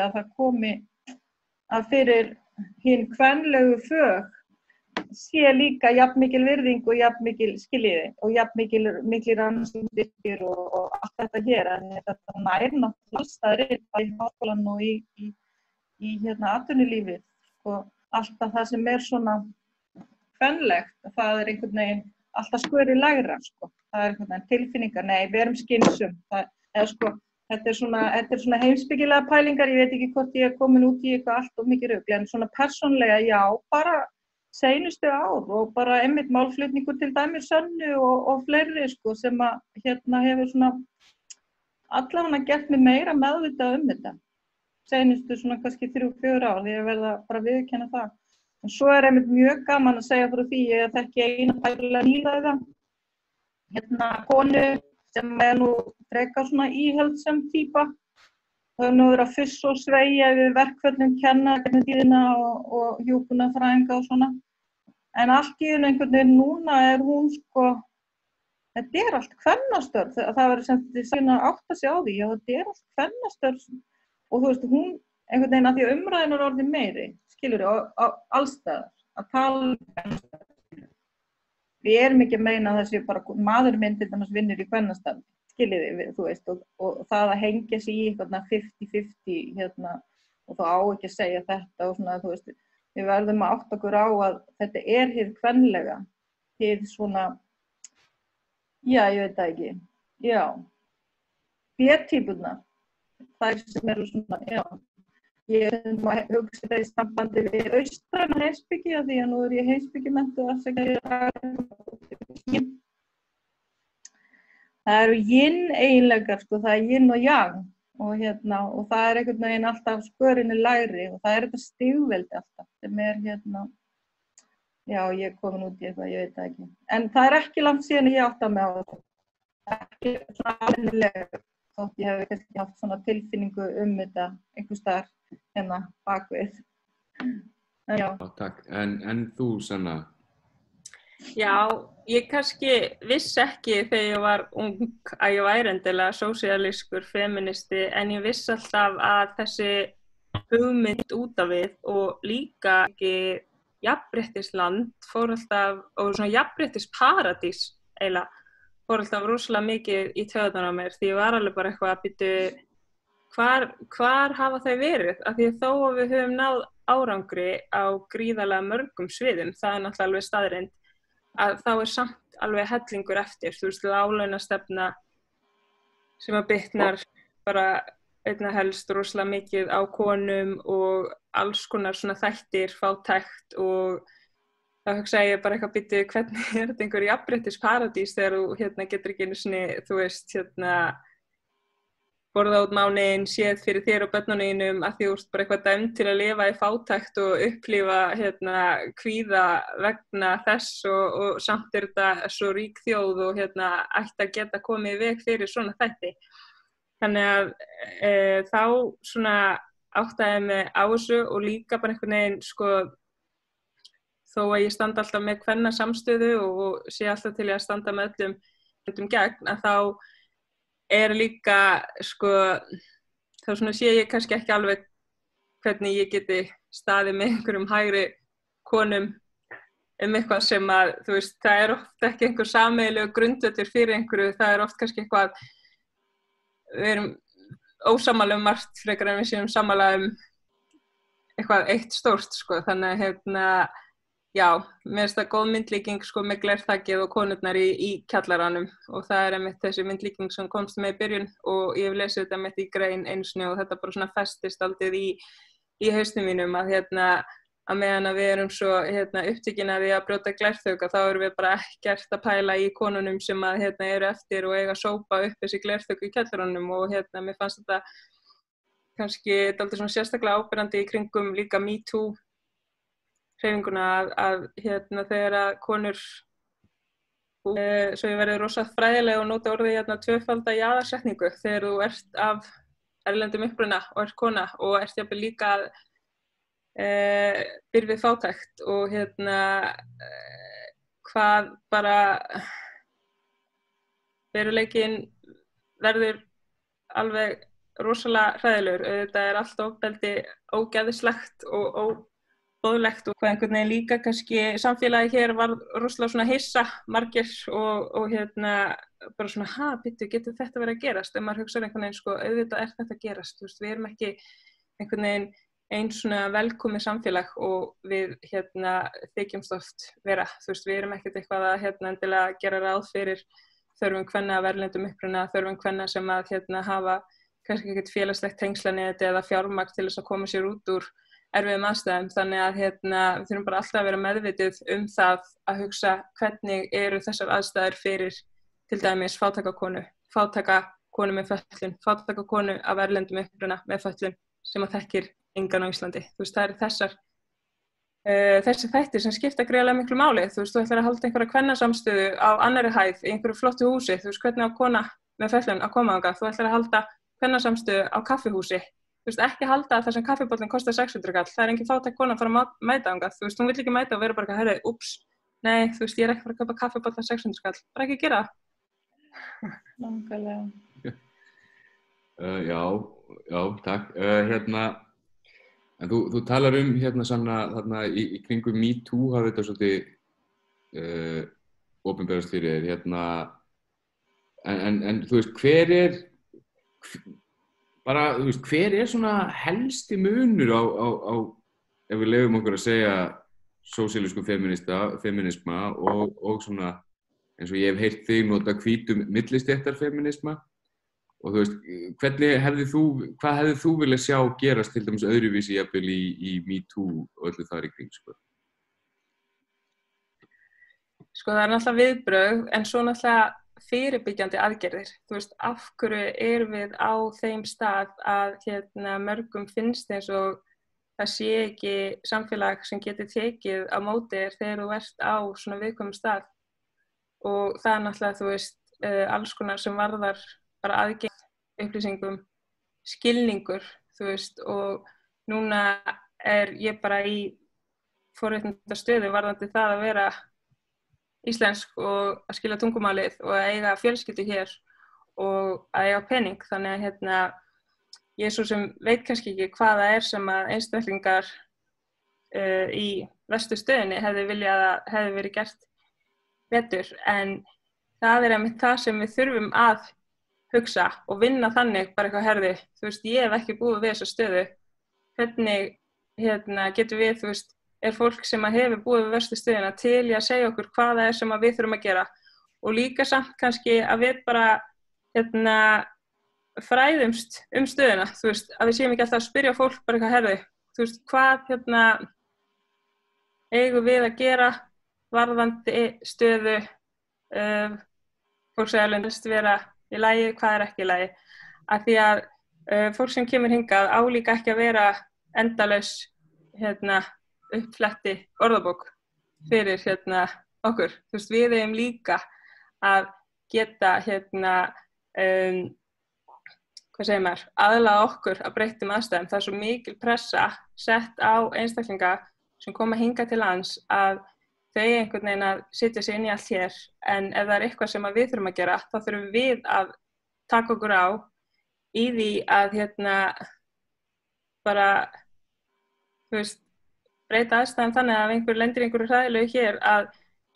að það komi að fyrir hinn kvenlegu fög sé líka jafn mikil virðing og jafn mikil skiljiði og jafn mikil rannsóknarstyrkir og allt þetta hér. En þetta nær náttúrulega alls staðar í háskólanum og í atvinnulífið. Og alltaf það sem svona kvenlegt, það einhvern veginn alltaf skurið lægra, sko. Það einhvern veginn tilfinningar, nei, við erum skynsum. Þetta er svona heimspekilega pælingar, ég veit ekki hvort ég komin út í eitthvað allt og mikið rugl, en svona persónlega, já, bara seinustu ár og bara einmitt málflutningur til dæmis Sönnu og fleiri, sko, sem að hefur svona allavega gert mig meira meðvitað þetta. Seinustu svona kannski 3-4 ár, því ég verða bara að viðurkenna það. En svo er einmitt mjög gaman að segja frá því ég þekki eina bærilega nýræða, konu sem nú frekar svona íhaldssöm týpa. Það hefur nú verið að fussa og sveigja við verkföllum kenna gegnum tíðina og hjúkrunarfræðinga og svona. En allt í einu einhvern veginn núna er hún, sko, þetta er allt kvennastörf. Það verður sem þetta að átta sig á því, já, þetta er allt kvennastörf. Og þú veist, hún einhvern veginn að því að umræðin er orðin meiri, skilur á allstaðar, að tala kvennastörf. Við erum ekki að meina að þessi bara maður minn til dæmis vinnur í kvennastörf, skiljiði, þú veist, og það að hengja sig í eitthvað 50-50 og þá á ekki að segja þetta og svona, þú veist, við verðum að átta okkur á að þetta er hið kvenlega, hið svona, já, ég veit það ekki, já, B-týpurnar, þær sem eru svona, já, ég hugsa þetta í sambandi við austræna heimspeki, því að nú er ég heimspekimenntuð að segja það eru yin eiginleikar, sko, það er yin og yang og það er einhvern veginn alltaf skörinni lægri og það er þetta stigveldi alltaf sem er já, ég er komin út í eitthvað, ég veit það ekki. En það er ekki langt síðan ég átta mig á þetta. Ekki svona almennilega, þótt ég hef kannski haft svona tilfinningu þetta einhvers staðar bakvið. En já. Takk. En þú, Sanna? Já, ég kannski vissi ekki þegar ég var ung að ég væri endilega sósíalískur feministi, en ég vissi alltaf að þessi hugmynd út af við og líka ekki jafnréttisland fór alltaf, og svona jafnréttisparadís eiginlega, fór alltaf rosalega mikið í taugarnar á mér, því ég var alveg bara eitthvað að bíddu, hvar hafa þau verið? Af því að þó að við höfum náð árangri á gríðarlega mörgum sviðum, það er náttúrulega alveg staðreynd, að þá er samt alveg hellingur eftir, þú veist, láglaunastefna sem að bitnar bara einna helst rosalega mikið á konum og alls konar svona þættir, fátækt og þá hugsa ég bara eitthvað bíddu, hvernig er þetta einhver jafnréttisparadís þegar þú getur ekki einu sinni, þú veist, borða út mánuðinn, séð fyrir þér og börnunum að því þú ert bara eitthvað dæmd til að lifa í fátækt og upplifa kvíða vegna þess og samt er þetta svo rík þjóð og ætti að geta komið í veg fyrir svona þætti. Þannig að þá svona áttaði mig á þessu og líka bara einhvern veginn, sko, þó að ég standa alltaf með kvennasamstöðu og sé alltaf til að standa með öllum gegn, að þá er líka, sko, þá svona sé ég kannski ekki alveg hvernig ég geti staðið með einhverjum hægri konum eitthvað sem að, þú veist, það er oft ekki einhver sameiginlegur grundvöllur fyrir einhverju, það er oft kannski eitthvað, við erum ósammála margt frekar en við séum sammála eitthvað eitt stórt, sko, þannig að já, mér finnst það góð myndlíking, sko, með glerþakið og konurnar í kjallaranum og það er einmitt þessi myndlíking sem komst með í byrjun og ég hef lesið þetta einmitt í grein einu sinni og þetta bara svona festist aldrei í hausnum mínum að að meðan að við erum svo upptekin af því að brjóta glerþauka þá erum við bara ekkert að pæla í konunum sem að eru eftir og eiga að sópa upp þessi glerþauku í kjallaranum og mér fannst þetta kannski dálítið svona sérstaklega áberandi í kringum líka MeToo hreyfinguna að þegar að konur svo ég verði rosa fræðileg og nota orðið tvöfalda jaðarsetningu þegar þú ert af erlendum uppruna og ert kona og ert jafnvel líka býr við fátækt og hvað bara veruleikinn verður alveg rosalega hræðilegur. Þetta allt ofbeldi ógeðslegt og óboðlegt og hvað einhvern veginn líka kannski samfélagi hér var rosalega svona hissa margir og bara svona, bíddu, getur þetta verið að gerast? Ef maður hugsar einhvern veginn, sko, auðvitað þetta að gerast, þú veist, við erum ekki einhvern veginn eins svona velkomið samfélag og við þykjumst oft vera, þú veist, við erum ekkert eitthvað að endilega gera ráð fyrir þörfum kvenna af erlendum uppruna, þörfum kvenna sem að hafa kannski ekkert félagslegt tengslanet eða fjármagn til þess að koma sér út úr erfiðum aðstæðum, þannig að við þurfum bara alltaf að vera meðvituð það að hugsa hvernig eru þessar aðstæður fyrir til dæmis fátæka konu með fötlun, fátæka konu af erlendum uppruna með fötlun sem að þekkir engan á Íslandi. Þú veist, það eru þessi þættir sem skipta gríðarlega miklu máli. Þú veist, þú ætlar að halda einhverja kvennasamstöðu á annarri hæð í einhverju flottu húsi. Þú veist, hvernig á kona með fötlun að koma þangað. Þú ætlar að halda kvennasamstöðu á kaffihúsi. Þú veist, ekki halda þar sem kaffibollinn kostar 600 kall. Það engin fátæk kona að fara að mæta þangað. Þú veist, hún vill ekki mæta og vera bara herri, nei, þú veist, ég ekki að fara að kaupa kaffibolla 600 kall. Bara ekki gera það. Nákvæmlega. Já, takk. En þú talar Sanna, þarna í kringum MeToo hafi þetta svolítið opinberast fyrir þér, en þú veist, hver svona helsti munur á ef við leyfum okkur að segja sósíalískum feminisma og svona, eins og ég hef heyrt þig nota hvítum millistéttarfeminisma. Og þú veist, hvað hefði þú viljað sjá gerast til dæmis öðruvísi jafnvel í MeToo og öllu þar í kring, sko? Sko, það náttúrulega viðbrögð, en svo náttúrulega fyrirbyggjandi aðgerðir. Þú veist, af hverju erum við á þeim stað að mörgum finnst eins og það sé ekki samfélag sem getur tekið á móti þér þegar þú ert á svona viðkvæmum stað. Og það náttúrulega, þú veist, alls konar sem varðar bara aðgengi upplýsingum, skilningur, þú veist, og núna ég bara í forréttindastöðu varðandi það að vera íslensk og að skilja tungumálið og að eiga fjölskyldu hér og að eiga pening, þannig að ég svo sem veit kannski ekki hvað það sem að einstaklingar í verstu stöðunni hefði viljað að hefði verið gert betur, en það einmitt það sem við þurfum að hugsa og vinna þannig bara eitthvað herði, þú veist, ég hef ekki búið við þessa stöðu, hvernig getur við, þú veist, fólk sem hefur búið við verstu stöðuna til í að segja okkur hvað það sem við þurfum að gera og líka samt kannski að við bara fræðumst stöðuna, þú veist, að við séum ekki alltaf að spyrja fólk bara eitthvað herði, þú veist, hvað eigum við að gera varðandi stöðu fólk segja alveg vera í lagi, hvað ekki í lagi, af því að fólk sem kemur hingað á líka ekki að vera endalaus uppfletti orðabók fyrir okkur, þú veist, við eigum líka að geta hvað segir maður, aðlaga okkur að breyttum aðstæðum. Það svo mikil pressa sett á einstaklinga sem koma hingað til lands að þau einhvern veginn að setja sig inn í allt hér, en ef það eitthvað sem við þurfum að gera, þá þurfum við að taka okkur á í því að bara, þú veist, breyta aðstæðum þannig að einhver lendir einhverju hræðilegu hér að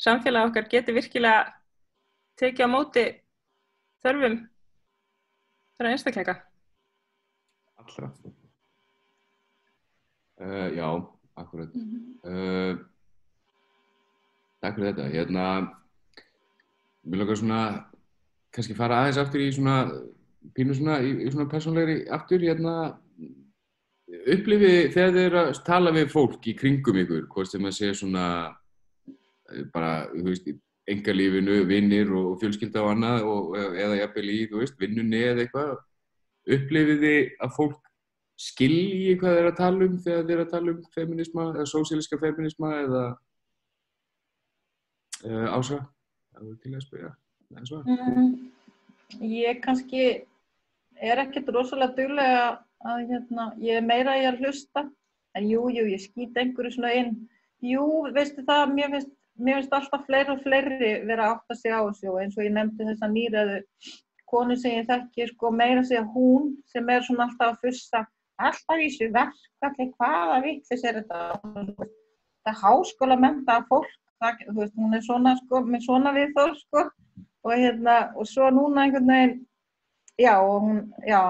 samfélag okkar geti virkilega tekið á móti þörfum þeirra einstaklinga. Allra. Já, akkurat. Takk fyrir þetta. Mér langar svona kannski fara aðeins aftur í svona pínu svona í svona persónlegri aftur upplifið þegar þið eru að tala við fólk í kringum ykkur, hvort sem að sé svona bara, þú veist, einkalífinu, vinnir og fjölskylda og annað eða jafnvel í, þú veist, vinnunni eða eitthvað, upplifið þið að fólk skilji hvað þið eru að tala þegar þið eru að tala feminisma eða sósíalíska feminisma eða Ása, það var til að spyrja. Ég kannski ekkert rosalega duglega að ég meira í að hlusta, en jú, ég skýt einhverju svona inn. Jú, veistu það, mér finnst alltaf fleiri og fleiri vera að átta sig á þessu og eins og ég nefndi þessa nýræðu konu sem ég þekki, sko, meira að segja hún sem svona alltaf að fussa, alltaf í þessu verkfalli, hvaða vitleys þetta? Það háskólamennta fólk, það, þú veist, hún svona, sko, með svona viðhorf, sko, og svo núna einhvern veginn, já, og hún, já,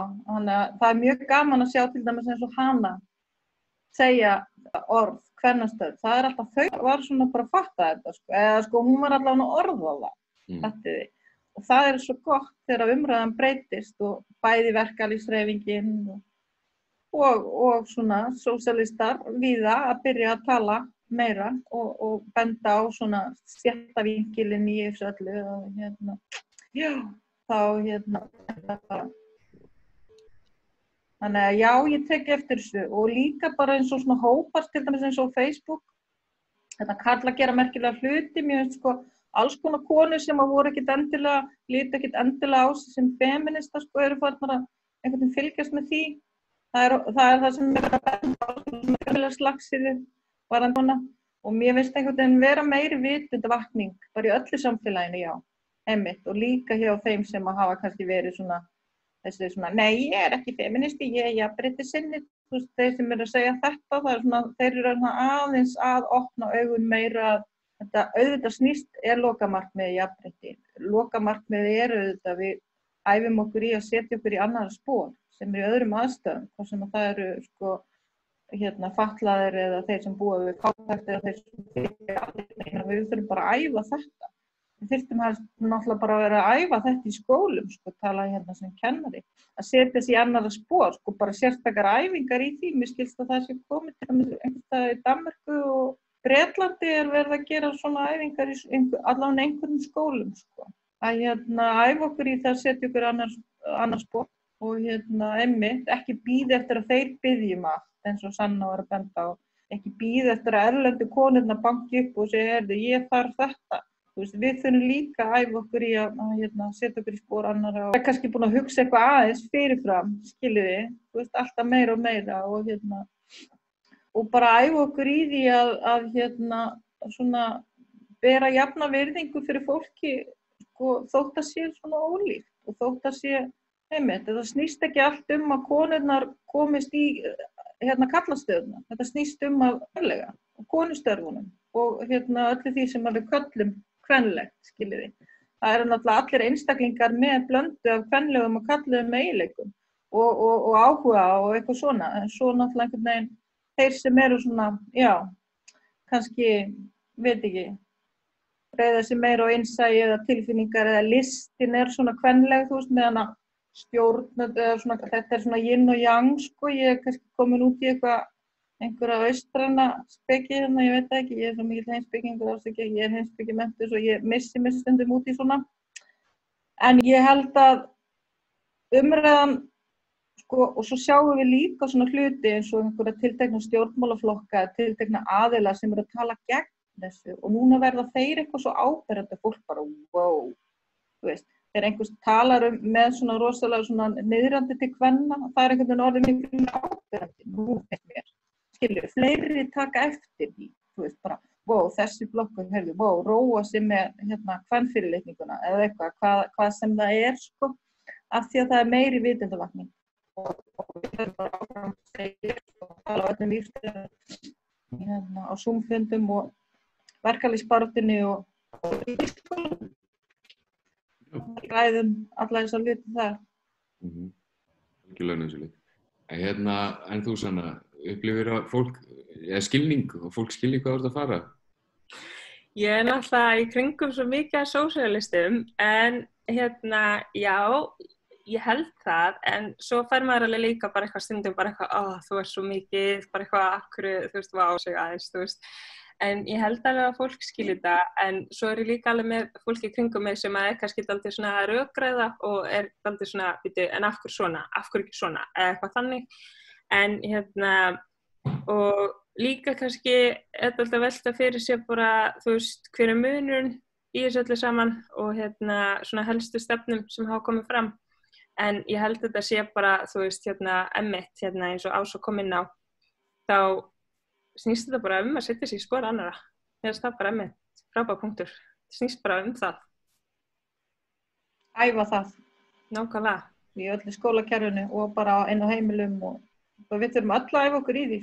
það mjög gaman að sjá til dæmis eins og hana segja orð, kvennastöð, það alltaf, þau var svona bara að fatta þetta, sko, eða sko, hún var allavega orðaða, þetta þið. Og það svo gott þegar umræðan breytist og bæði verkalýðshreyfingin og svona sósíalistar víða að byrja að tala meira og benda á svona stéttavinkilinn í þessu öllu og þannig að já, ég tek eftir þessu og líka bara eins og svona hópar, til dæmis eins og Facebook, þetta karla gera merkilega hluti, mér finnst sko alls konar konur sem voru ekkert endilega, líta ekkert endilega á sig sem feminista, sko, eru farnar að einhvern veginn fylgjast með því. Það er það sem að benda á slagsíðu varðan og mér finnst einhvern veginn vera meiri vitundavakning bara í öllu samfélaginu, já, einmitt, og líka hjá þeim sem að hafa kannski verið svona, þessi svona, nei, ég er ekki feministi, ég er jafnréttissinni, þú veist, þeir sem eru að segja þetta, það er svona, þeir eru aðeins að opna augun meira. Þetta auðvitað snýst lokamarkmiðið jafnrétti. Lokamarkmiðið auðvitað við æfum okkur í að setja okkur í annarra spor sem í öðrum aðstöðum, hvort sem að það eru sko, fatlaðir eða þeir sem búa við fátækt eða þeir sem við þurfum bara að æfa þetta. Við þurfum náttúrulega bara að vera að æfa þetta í skólum, sko, tala sem kennari, að setja sig í annarra spor, sko, bara sérstakar æfingar í því. Mér skilst að það sé komið til einhvers staðar í Danmörku og Bretlandi verið að gera svona æfingar í allavega einhverjum skólum, sko. Að æfa okkur í það að setja okkur annars spor og einmitt, ekki bíða eftir að þeir biðjum allt, eins og Sanna var að benda á. Ekki bíða eftir að erlendu konurnar banki upp og segja, heyrðu, ég þarf þetta. Þú veist, við þurfum líka að æfa okkur í að setja okkur í spor annarra. Það er kannski búin að hugsa eitthvað aðeins fyrirfram, skiljiði, þú veist, alltaf meira og meira og bara æfa okkur í því að svona bera jafna virðingu fyrir fólki, sko, þótt að sé svona ólíkt og þótt að sé, einmitt, þetta snýst ekki allt að konurnar komist í karlastöðuna, þetta snýst að örlega og konustörfunum og öllu því sem við köllum kvenlegt, skiljiði. Það eru náttúrulega allir einstaklingar með blöndu af kvenlegum og karllegum eiginleikum og áhuga og eitthvað svona, en svo náttúrulega einhvern veginn þeir sem eru svona, já, kannski, veit ekki, reyða sig meira á innsæi eða tilfinningar eða listin svona kvenleg, þú veist, meðan að stjórn eða svona, þetta svona yin og yang, sko, ég kannski komin út í einhverja austræna speki, ég veit það ekki, ég svo mikill heimspekingur ásækja, ég heimspekimenntur og ég missi mig stundum út í svona. En ég held að umræðan, sko, og svo sjáum við líka svona hluti eins og einhverja tiltekna stjórnmálaflokka, tiltekna aðila sem eru að tala gegn þessu og núna verða þeir eitthvað svo áberandi að fólk bara, wow, þú veist, þegar einhvers talar með svona rosalega svona niðrandi til kvenna, það er einhvern veginn orðið mikið áberandi, nú finnst mér, skilju, fleiri taka eftir því, þú veist, bara, wow, þessi flokkur, heyrðu, wow, róa sig með kvenfyrirlitninguna eða eitthvað, hvað sem það er, sko, af því að það er meiri vitundavakning. Og við höfum bara áfram að segja og tala á öllum lífstöðum á Zoom-fundum og verkalýðsbaráttunni og í skólum. Ræðum alla þessa hluti þar. Ekki launasýlið. En þú, Sanna, upplifir að fólk, skilning og fólk skilji hvað þú ert að fara? Ég er náttúrulega í kringum svo mikið af sósíalistum, en já, ég held það, en svo fær maður alveg líka bara eitthvað stundum, bara eitthvað, þú ert svo mikið, bara eitthvað akkur, þú veist, vá sig aðeins, þú veist. En ég held alveg að fólk skilji þetta, en svo er ég líka alveg með fólki í kringum mig sem er kannski dálítið svona rökræða og er dálítið svona, en af hverju svona, af hverju ekki svona, eða eitthvað þannig. En og líka kannski er dálítið að velta fyrir sér bara, þú veist, hver er munurinn í þessu öllu saman og svona helstu stefnum sem hafa komið fram. En ég held þetta sé bara, þú veist, einmitt, eins og Ása kom inn á, þá snýst þetta bara að setja sig í spor annarra. Mér finnst það bara einmitt frábær punktur. Snýst bara það. Æfa það. Nákvæmlega. Í öllu skólakerfinu og bara inn á heimilum og við þurfum öll að æfa okkur í því.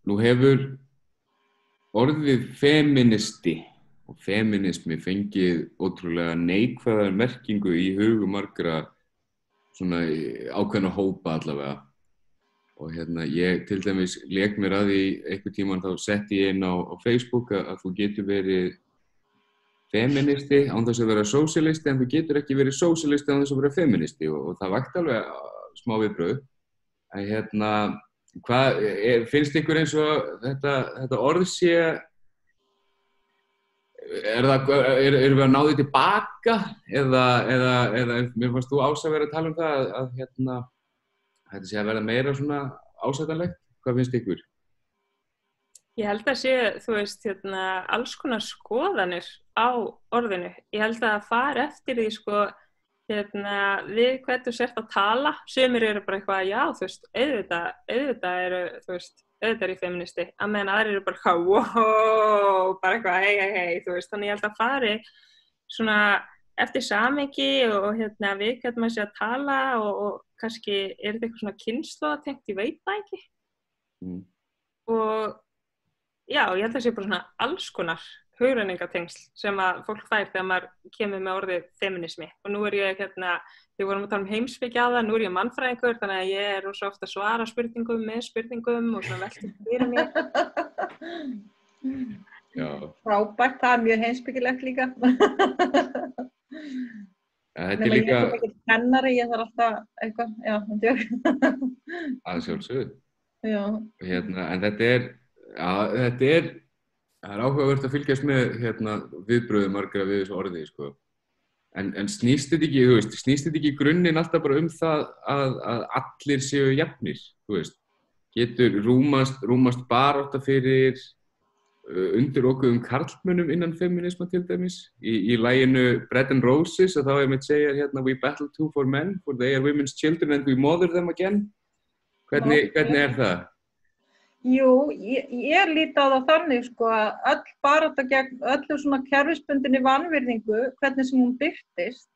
Nú hefur orðið feministi og feminismi fengið ótrúlega neikvæða merkingu í hugum margra svona ákveðna hópa allavega. Og ég til dæmis lék mér að því einhvern tímann þá setti ég inn á Facebook að þú getur verið feministi án þess að vera sósíalisti en þú getur ekki verið sósíalisti án þess að vera feministi og það vakti alveg smá viðbrögð. Hvað finnst ykkur eins og þetta orð sé erum við að ná því tilbaka eða mér fannst þú Ása vera að tala um það að þetta sé að verða meira svona ásættanlegt? Hvað finnst ykkur? Ég held að sé, þú veist, alls konar skoðanir á orðinu. Ég held að fara eftir því, sko, við hvernig þú sért að tala. Sumir eru bara eitthvað, já, þú veist, auðvitað eru, þú veist, auðvitað er ég feministi. Að meðan aðrir eru bara eitthvað, wow, bara eitthvað, hei, þú veist. Þannig ég held að fari svona eftir samhengi og við hvernig maður sé að tala og kannski er þetta eitthvað svona kynslóðatengt, ég veit það ekki. Og já, ég held að það sé bara svona alls konar hugrenningatengsl sem að fólk fær þegar maður kemur með orðið feminismi. Og nú er ég við vorum að tala um heimspeki áðan, nú er ég mannfræðingur, þannig að ég er rosa ofta að svara spurningum með spurningum og svona veltum fyrir mér. Já. Frábært, það er mjög heimspekilegt líka. Þetta er líka... Ég er ekki kennari, ég þarf alltaf eitthvað, já, það djók. Að sjálfsögðu. Já. En þetta er áhugavert að fylgjast með viðbrögðum margra við þessu orði, sko. En snýst þetta ekki í grunninn alltaf bara það að allir séu jafnir, þú veist? Getur rúmast barátta fyrir undirokuðum karlmönnum innan feminisma til dæmis? Í laginu Bread and Roses að þá mitt segja We battle too for men, for they are women's children and we mother them again. Hvernig er það? Jú, ég líti á það þannig, sko, að öll barátta gegn öllu svona kerfisbundinni vanvirðingu, hvernig sem hún birtist,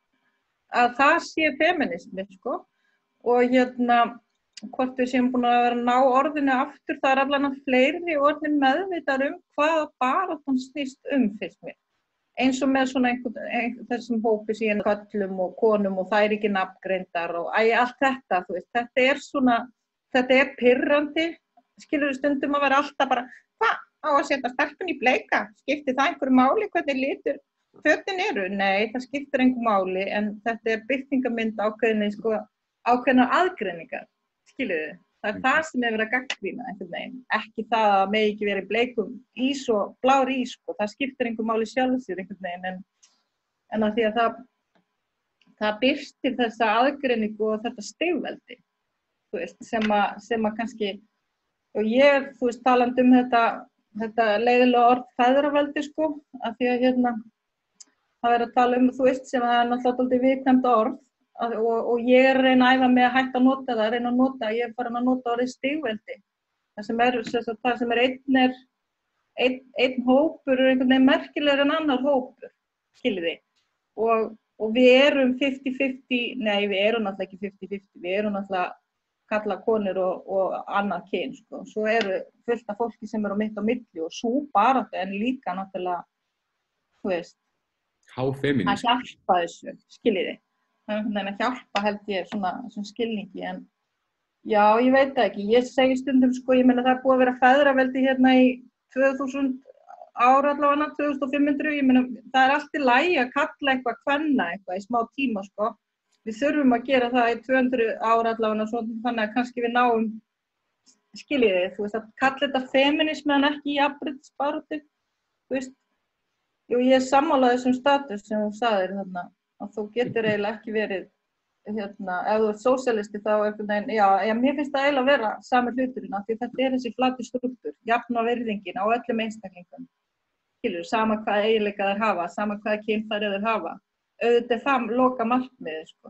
að það sé feminismi, sko. Og hvort við séum búin að vera að ná orðinu aftur, það er allan að fleiri orðin meðvitar hvað baráttan snýst finnst mér. Eins og með svona þessum hópi síðan köllum og konum og það er ekki nafngreindar og allt þetta, þú veist, þetta er pirrandi. Skilur stundum að vera alltaf bara, hvað, á að setja stelpun í bleika? Skiptir það einhverju máli hvernig litur fötin eru? Nei, það skiptir einhverju máli, en þetta er birtingamynd ákveðna aðgreiningar, skilur þið? Það er það sem er verið að gagnrýna einhvern veginn, ekki það að megi ekki verið bleikum ís og blár ís, sko, það skiptir einhverju máli sjálf sér einhvern veginn, en að því að það birtir þessa aðgreiningu og þetta stigveldi, þú veist, sem að kannski. Og ég, þú veist, talandi þetta leiðilega orð feðraveldi, sko, af því að það er að tala þú veist, sem það er náttúrulega dálítið viðkvæmt orð og ég er að reyna að æfa mig að hætta að nota það, ég er farin að nota orðið stigveldi. Það sem er einn hópur er einhvern veginn merkilegur en annar hópur, skiljiði. Og við erum 50-50, nei, við erum náttúrulega ekki 50-50, við erum náttúrulega kalla konur og annað kyn, sko. Svo eru fullt af fólki sem eru mitt á milli og svo barátta en líka náttúrulega, þú veist, að hjálpa þessu, skiljiði. Það er að hjálpa held ég svona skilningi, en já, ég veit það ekki. Ég segi stundum, sko, ég meina það er búið að vera feðraveldi í 2000 ár allavega, 2500, ég meina það er allt í lagi að kalla eitthvað kvenna eitthvað í smá tíma, sko. Við þurfum að gera það í 200 ár allavega, þannig að kannski við náum, skiljiði, þú veist, að kalla þetta feminismi en ekki jafnréttisbaráttu, þú veist. Jú, ég er sammála þessum status sem þú sagðir þarna, að þú getur eiginlega ekki verið, ef þú ert sósíalisti þá einhvern veginn, já, mér finnst það eiginlega að vera sami hluturinn, af því þetta er þessi flati strúktúr, jafna virðingin á öllum einstaklingum, skiljiðu, sama hvaða eiginleika þeir hafa, sama hvaða kynfæri þeir hafa. Auðvitað það loka markmiðið, sko.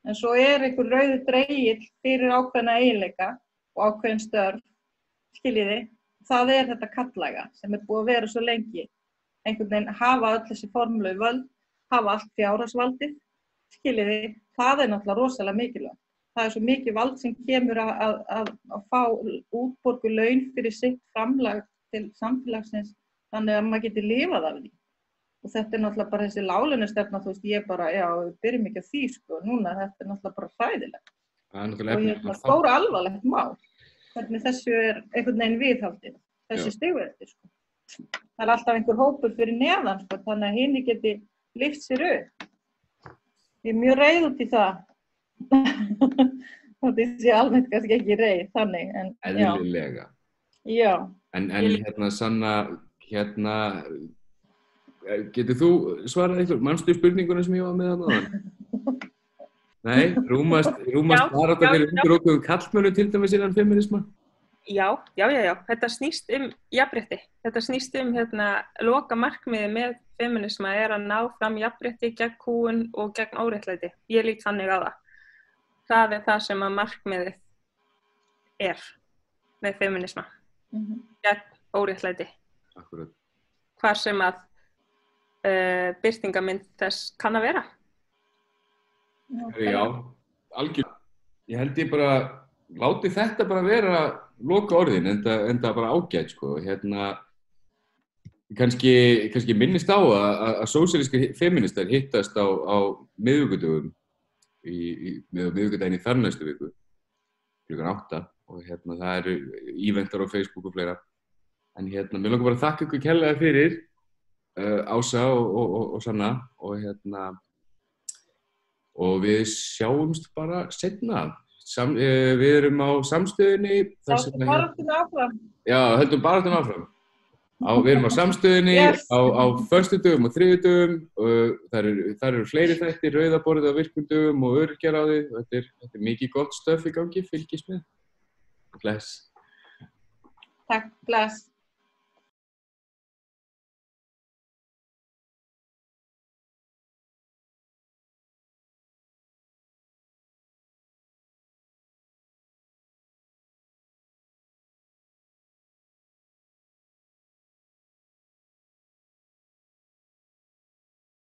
En svo er einhver rauður dregill fyrir ákveðna eiginleika og ákveðin störf, skiljiði, það er þetta karllæga sem er búið að vera svo lengi. Einhvern veginn hafa öll þessi formlegu völd, hafa allt fjárhagsvaldið, skiljiði, það náttúrulega rosalega mikilvægt. Það svo mikið vald sem kemur að fá útborgu laun fyrir sitt framlag til samfélagsins þannig að maður geti lifað af því. Og þetta náttúrulega bara þessi láglaunastefna, þú veist, ég bara, já, við byrjum ekki á því, sko, núna, þetta náttúrulega bara hræðilegt. Og stóra alvarlegt mál, hvernig þessu einhvern veginn viðhaldið, þessi stigveldi, sko. Það alltaf einhver hópur fyrir neðan, sko, þannig að hinni geti lyft sér upp. Ég mjög reið út í það. Það sé almennt kannski ekki reið, þannig, en eðlilega. Já. En Sanna, getur þú svarað eitthvað? Manstu spurninguna sem ég var með þarna? Nei, rúmast barátta fyrir undirokuðum karlmönnum til dæmis innan feminisma? Já. Þetta snýst jafnrétti. Þetta snýst loka markmiðið með feminisma að ná fram jafnrétti gegn kúgun og gegn óréttlæti. Ég lít þannig á það. Það það sem að markmiðið með feminisma. Gegn óréttlæti. Akkurat. Hvar sem að birtingamynd þess kann að vera. Já, algjörlega. Ég held ég bara, láti þetta bara vera loka orðin, enda bara ágætt, sko. Kannski minnist á að sósíalískir feministar hittast á miðvikudögum, miðvikudaginn í þarnæstu viku, klukkan 8, og það eru eventar á Facebook og fleira. En mér langar bara að þakka ykkur kærlega fyrir, Ása og Sanna, og við sjáumst bara seinna. Við erum á samstöðinni. Höldum baráttunni áfram. Já, höldum baráttunni áfram. Við erum á samstöðinni á föstudögum og þriðjudögum. Það eru fleiri þættir, rauðaborðið á virkundögum og öryrkjaráðið. Þetta er mikið gott stöf í gangi, fylgist með. Bless. Takk, bless.